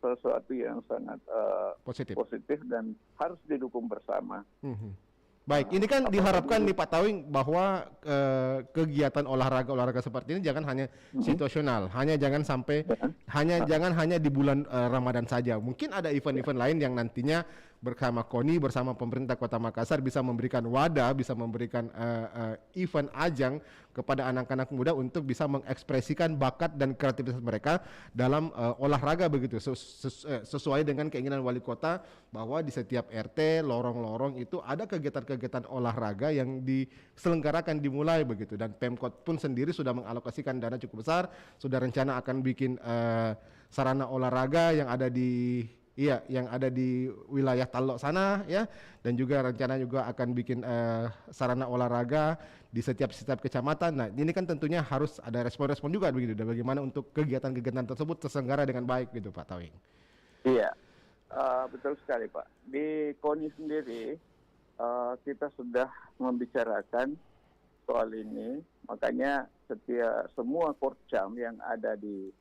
sesuatu yang sangat positif dan harus didukung bersama. Baik, ini kan diharapkan nih Pak Tauing bahwa kegiatan olahraga seperti ini jangan hanya situasional, jangan hanya di bulan Ramadan saja. Mungkin ada event-event lain yang nantinya bersama KONI, bersama pemerintah Kota Makassar bisa memberikan wadah, bisa memberikan event ajang kepada anak-anak muda untuk bisa mengekspresikan bakat dan kreativitas mereka dalam olahraga begitu, sesuai dengan keinginan wali kota bahwa di setiap RT, lorong-lorong itu ada kegiatan-kegiatan olahraga yang diselenggarakan dimulai begitu, dan Pemkot pun sendiri sudah mengalokasikan dana cukup besar, sudah rencana akan bikin sarana olahraga yang ada di wilayah Talok sana ya, dan juga rencana juga akan bikin sarana olahraga di setiap kecamatan. Nah, ini kan tentunya harus ada respon-respon juga begitu, dan bagaimana untuk kegiatan-kegiatan tersebut terselenggara dengan baik gitu Pak Tauing. Iya, betul sekali Pak. Di KONI sendiri kita sudah membicarakan soal ini, makanya semua Korcam yang ada di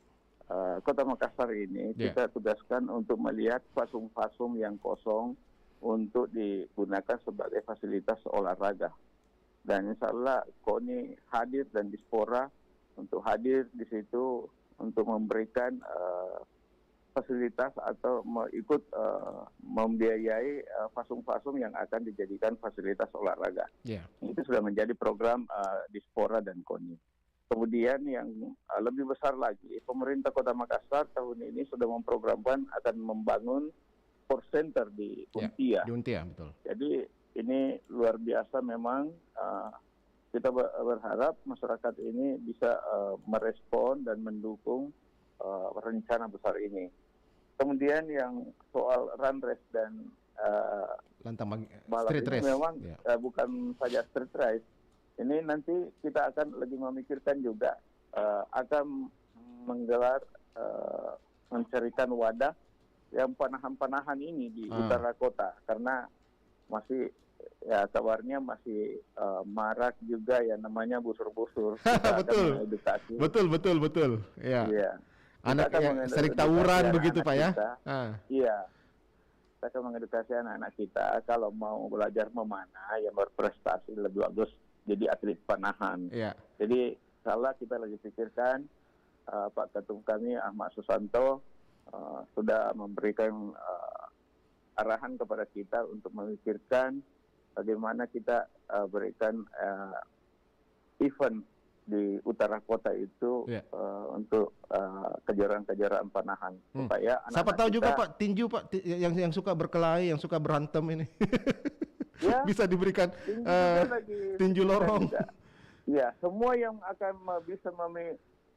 Kota Makassar ini kita tugaskan untuk melihat fasum-fasum yang kosong untuk digunakan sebagai fasilitas olahraga. Dan insya Allah KONI hadir dan Dispora untuk hadir di situ untuk memberikan fasilitas atau ikut membiayai fasum-fasum yang akan dijadikan fasilitas olahraga. Itu sudah menjadi program Dispora dan KONI. Kemudian yang lebih besar lagi, pemerintah Kota Makassar tahun ini sudah memprogramkan akan membangun sport center di Untia. Di Untia, betul. Jadi ini luar biasa memang. Kita berharap masyarakat ini bisa merespon dan mendukung rencana besar ini. Kemudian yang soal run race dan street race memang bukan saja street race. Ini nanti kita akan lagi memikirkan juga akan menggelar mencarikan wadah yang panahan-panahan ini di utara kota, karena masih kabarnya masih marak juga yang namanya busur-busur. Betul. Ya. Anak yang sering tawuran begitu Pak ya. Iya. Kita akan mengedukasi anak-anak kita kalau mau belajar memanah yang berprestasi lebih bagus jadi atlet panahan. Jadi salah kita lagi pikirkan, Pak Ketum kami Ahmad Susanto sudah memberikan arahan kepada kita untuk memikirkan bagaimana kita berikan event di utara kota itu untuk kejuaraan-kejuaraan panahan supaya siapa tahu juga Pak tinju Pak yang suka berkelahi, yang suka berantem ini. Bisa diberikan tinju lorong. Ya, semua yang akan bisa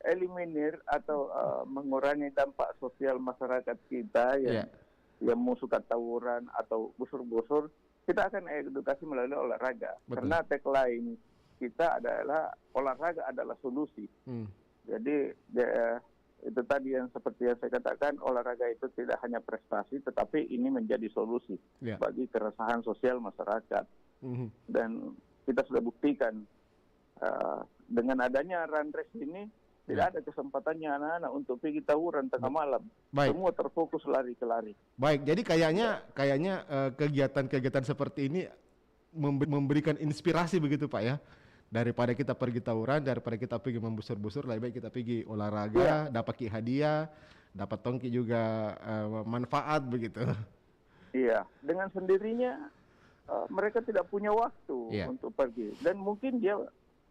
eliminir atau mengurangi dampak sosial masyarakat kita yang suka tawuran atau busur-busur, kita akan edukasi melalui olahraga. Karena tagline kita adalah olahraga adalah solusi. Jadi itu tadi yang seperti yang saya katakan, olahraga itu tidak hanya prestasi, tetapi ini menjadi solusi bagi keresahan sosial masyarakat. Dan kita sudah buktikan dengan adanya run race ini, tidak ada kesempatannya anak-anak untuk pergi tawuran tengah malam. Semua terfokus lari ke lari. Baik, jadi kayaknya kegiatan-kegiatan seperti ini memberikan inspirasi begitu Pak ya. Daripada kita pergi tawuran, daripada kita pergi membusur-busur, lebih baik kita pergi olahraga, dapat hadiah, dapat tongki juga manfaat begitu. Iya, dengan sendirinya mereka tidak punya waktu untuk pergi, dan mungkin dia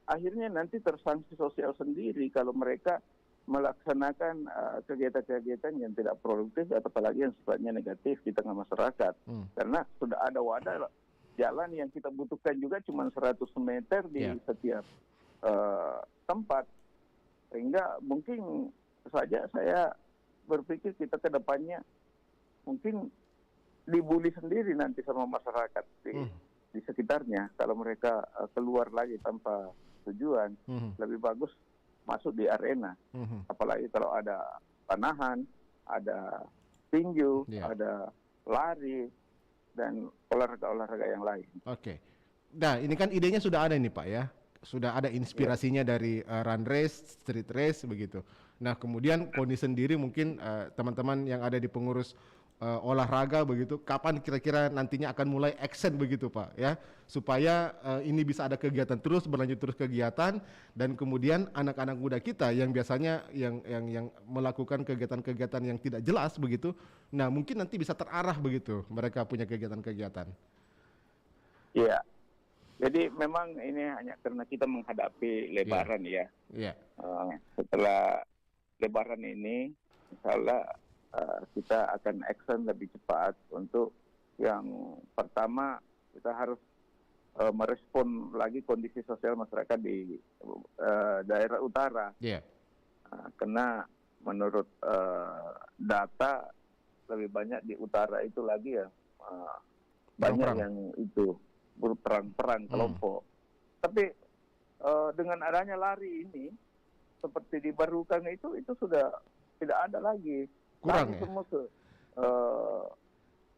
akhirnya nanti tersanksi sosial sendiri kalau mereka melaksanakan kegiatan-kegiatan yang tidak produktif atau apalagi yang sifatnya negatif di tengah masyarakat. Karena sudah ada wadah jalan yang kita butuhkan juga cuma 100 meter di setiap tempat. Sehingga mungkin saja saya berpikir kita ke depannya mungkin dibully sendiri nanti sama masyarakat di sekitarnya. Kalau mereka keluar lagi tanpa tujuan, lebih bagus masuk di arena. Apalagi kalau ada panahan, ada tinju, ada lari, dan olahraga-olahraga yang lain. Nah, ini kan idenya sudah ada nih Pak ya. sudah ada inspirasinya dari run race, street race begitu. Nah, kemudian KONI sendiri mungkin teman-teman yang ada di pengurus olahraga begitu, kapan kira-kira nantinya akan mulai action begitu Pak ya, supaya ini bisa ada kegiatan terus, berlanjut terus kegiatan, dan kemudian anak-anak muda kita yang biasanya yang melakukan kegiatan-kegiatan yang tidak jelas begitu, nah mungkin nanti bisa terarah begitu mereka punya kegiatan-kegiatan. Iya. Jadi memang ini hanya karena kita menghadapi Lebaran ya. Iya. Setelah Lebaran ini, insya kita akan action lebih cepat. Untuk yang pertama, kita harus merespon lagi kondisi sosial masyarakat di daerah utara. Iya. Karena menurut data lebih banyak di utara itu lagi ya, banyak yang itu berperang-perang kelompok. Tapi dengan adanya lari ini, seperti di Barukan itu sudah tidak ada lagi. Kurang lari ya? Semua ke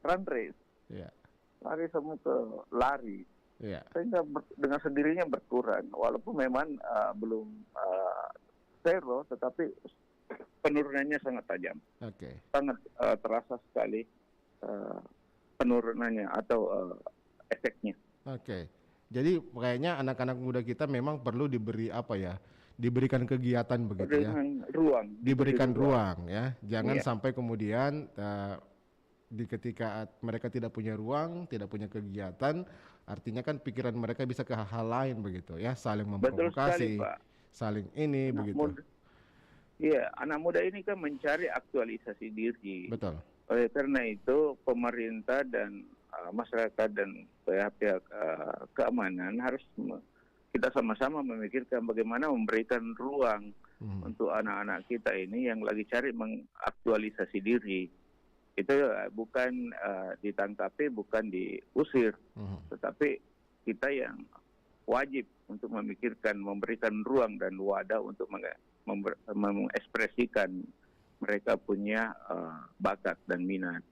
run race. Iya. Lari semua ke lari. Iya. Sehingga dengan sendirinya berkurang. Walaupun memang belum zero, tetapi penurunannya sangat tajam. Oke. Sangat terasa sekali penurunannya atau efeknya. Oke. Jadi kayaknya anak-anak muda kita memang perlu diberi apa ya? Diberikan kegiatan begitu ya. Diberikan ruang ya. Jangan sampai kemudian ketika mereka tidak punya ruang, tidak punya kegiatan, artinya kan pikiran mereka bisa ke hal-hal lain begitu ya, saling memprovokasi, saling ini begitu. Iya, anak muda ini kan mencari aktualisasi diri. Betul. Oleh karena itu pemerintah dan masyarakat dan pihak-pihak keamanan harus kita sama-sama memikirkan bagaimana memberikan ruang untuk anak-anak kita ini yang lagi cari mengaktualisasi diri. Itu bukan ditangkapi, bukan diusir, tetapi kita yang wajib untuk memikirkan, memberikan ruang dan wadah untuk mengekspresikan mereka punya bakat dan minat.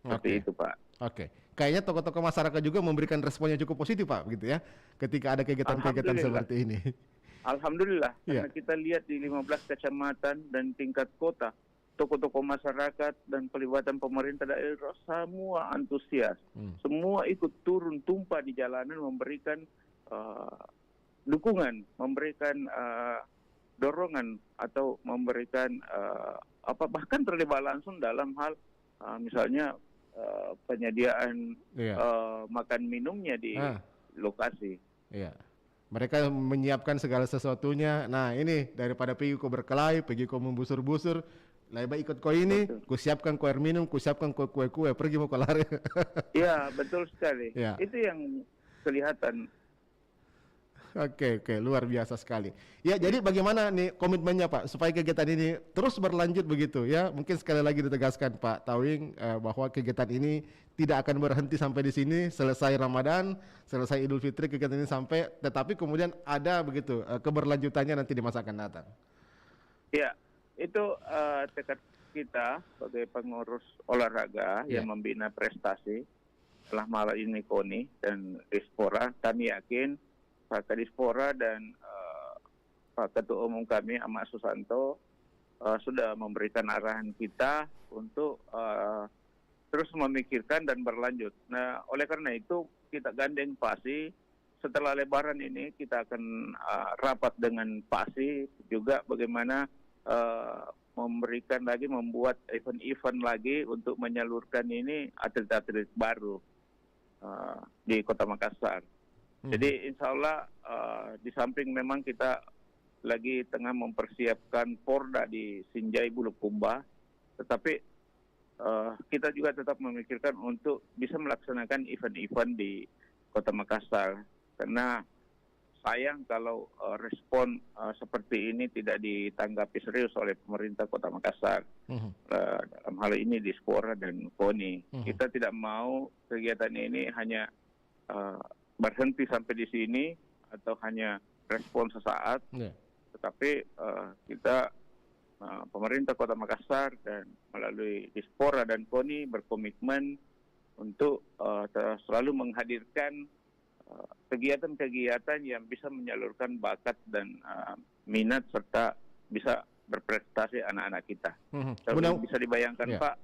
Seperti itu Pak. Oke. Kayaknya tokoh-tokoh masyarakat juga memberikan respon yang cukup positif Pak, gitu ya, ketika ada kegiatan-kegiatan seperti ini. Alhamdulillah, karena kita lihat di 15 kecamatan dan tingkat kota, tokoh-tokoh masyarakat dan pelibatan pemerintah daerah semua antusias. Semua ikut turun tumpah di jalanan memberikan dukungan, memberikan dorongan atau memberikan bahkan terlibat langsung dalam hal misalnya penyediaan makan minumnya di lokasi. Iya. Mereka menyiapkan segala sesuatunya. Nah ini daripada pergi kau berkelahi, pergi kau membusur-busur, lebih ikut kau ini, ku siapkan kau air minum, ku siapkan kau kue-kue, pergi mau kau lari. Iya betul sekali. Ya. Itu yang kelihatan. Oke, luar biasa sekali. Ya, jadi bagaimana nih komitmennya Pak supaya kegiatan ini terus berlanjut begitu ya? Mungkin sekali lagi ditegaskan Pak Tauing bahwa kegiatan ini tidak akan berhenti sampai di sini, selesai Ramadan, selesai Idul Fitri kegiatan ini sampai, tetapi kemudian ada begitu keberlanjutannya nanti di masa akan datang. Ya, itu tekad kita sebagai pengurus olahraga yang membina prestasi, dalam hal ini KONI dan Dispora. Kami yakin Pak Kadispora dan Pak Ketua Umum kami Ahmad Susanto sudah memberikan arahan kita untuk terus memikirkan dan berlanjut. Nah, oleh karena itu kita gandeng PASI. Setelah Lebaran ini kita akan rapat dengan PASI juga bagaimana membuat event-event lagi untuk menyalurkan ini atlet-atlet baru di Kota Makassar. Jadi insya Allah di samping memang kita lagi tengah mempersiapkan Porda di Sinjai Bulukumba, tetapi kita juga tetap memikirkan untuk bisa melaksanakan event-event di Kota Makassar. Karena sayang kalau respon seperti ini tidak ditanggapi serius oleh pemerintah Kota Makassar. Dalam hal ini Dispora dan KONI. Kita tidak mau kegiatan ini hanya berhenti sampai di sini atau hanya respon sesaat, tetapi kita pemerintah Kota Makassar dan melalui Dispora dan KONI berkomitmen untuk selalu menghadirkan kegiatan-kegiatan yang bisa menyalurkan bakat dan minat serta bisa berprestasi anak-anak kita. Bisa dibayangkan Pak,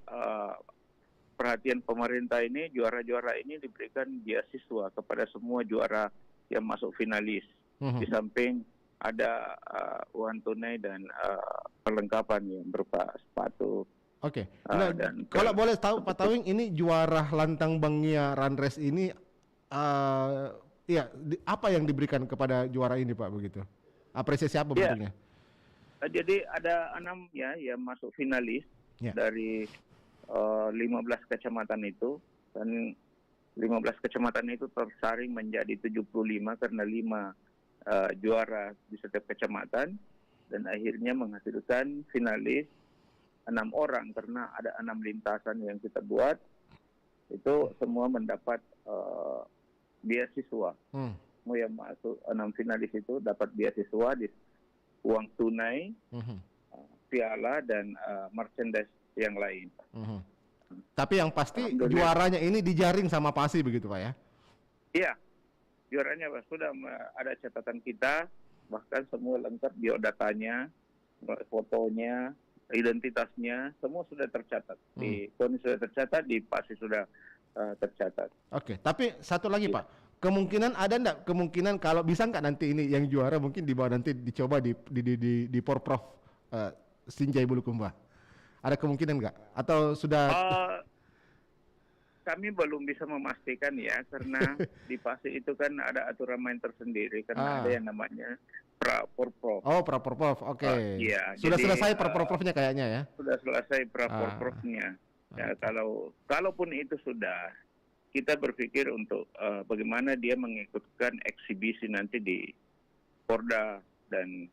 perhatian pemerintah ini, juara-juara ini diberikan beasiswa kepada semua juara yang masuk finalis. Di samping ada uang tunai dan perlengkapan yang berupa sepatu. Oke. Nah, kalau boleh tahu Pak Tawing, ini juara Lantang Bangia Run Race ini apa yang diberikan kepada juara ini Pak begitu? Apresiasi apa bentuknya? Jadi ada 6 yang masuk finalis dari 15 kecamatan itu, dan 15 kecamatan itu tersaring menjadi 75 karena 5 juara di setiap kecamatan, dan akhirnya menghasilkan finalis 6 orang karena ada 6 lintasan yang kita buat. Itu semua mendapat beasiswa. Semua yang masuk 6 finalis itu dapat beasiswa di uang tunai, piala dan merchandise yang lain. Tapi yang pasti juaranya ini dijaring sama PASI begitu Pak ya? Iya, juaranya Pak, sudah ada catatan kita, bahkan semua lengkap biodatanya, fotonya, identitasnya, semua sudah tercatat. Di KONI sudah tercatat, di PASI sudah tercatat. Oke, tapi satu lagi Pak. Kemungkinan ada enggak kemungkinan kalau bisa enggak nanti ini yang juara mungkin dibawa nanti dicoba di Porprov Sinjai Bulukumba? Ada kemungkinan enggak? Atau sudah? Kami belum bisa memastikan ya, karena di PASI itu kan ada aturan main tersendiri, karena ada yang namanya Pra-Porprov. Oh, Pra-Porprov, oke. Iya. Sudah selesai Pra-Porprovnya kayaknya ya? Sudah selesai Pra-Porprovnya. Ya, kalaupun itu sudah, kita berpikir untuk bagaimana dia mengikutkan eksibisi nanti di Porda dan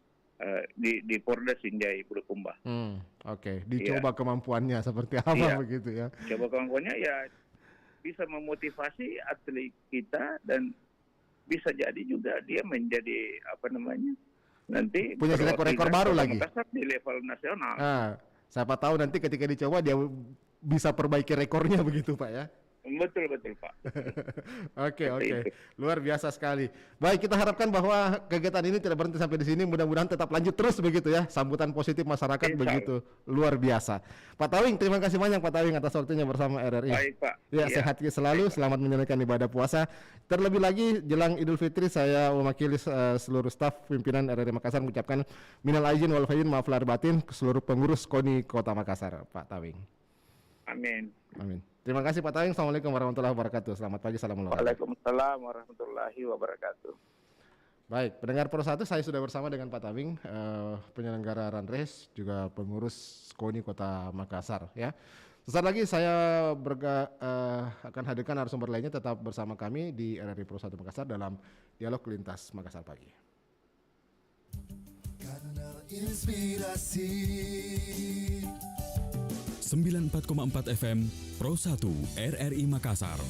di Porda Sinjai Bulukumba. Oke. Dicoba kemampuannya seperti apa begitu ya? Coba kemampuannya ya bisa memotivasi atlet kita, dan bisa jadi juga dia menjadi nanti punya rekor baru lagi di level nasional. Siapa tahu nanti ketika dicoba dia bisa perbaiki rekornya begitu Pak ya? Betul Pak. Oke. Luar biasa sekali. Baik, kita harapkan bahwa kegiatan ini tidak berhenti sampai di sini. Mudah-mudahan tetap lanjut terus begitu ya. Sambutan positif masyarakat begitu luar biasa. Pak Tawing, terima kasih banyak Pak Tawing atas waktunya bersama RRI. Baik Pak. Ya, sehat selalu. Selamat menjalankan ibadah puasa. Terlebih lagi jelang Idul Fitri, saya mewakili seluruh staf pimpinan RRI Makassar mengucapkan minal aidin wal faizin, maaf lahir batin ke seluruh pengurus KONI Kota Makassar, Pak Tawing. Amin. Terima kasih Pak Tawing. Assalamualaikum warahmatullahi wabarakatuh. Selamat pagi. Assalamualaikum. Waalaikumsalam warahmatullahi wabarakatuh. Baik, pendengar Pro 1, saya sudah bersama dengan Pak Tawing, penyelenggara Run Race, juga pengurus KONI Kota Makassar. Ya, sesaat lagi saya akan hadirkan narasumber lainnya. Tetap bersama kami di RRI Pro 1 Makassar dalam Dialog Lintas Makassar Pagi. Kanal Inspirasi 94,4 FM Pro 1 RRI Makassar.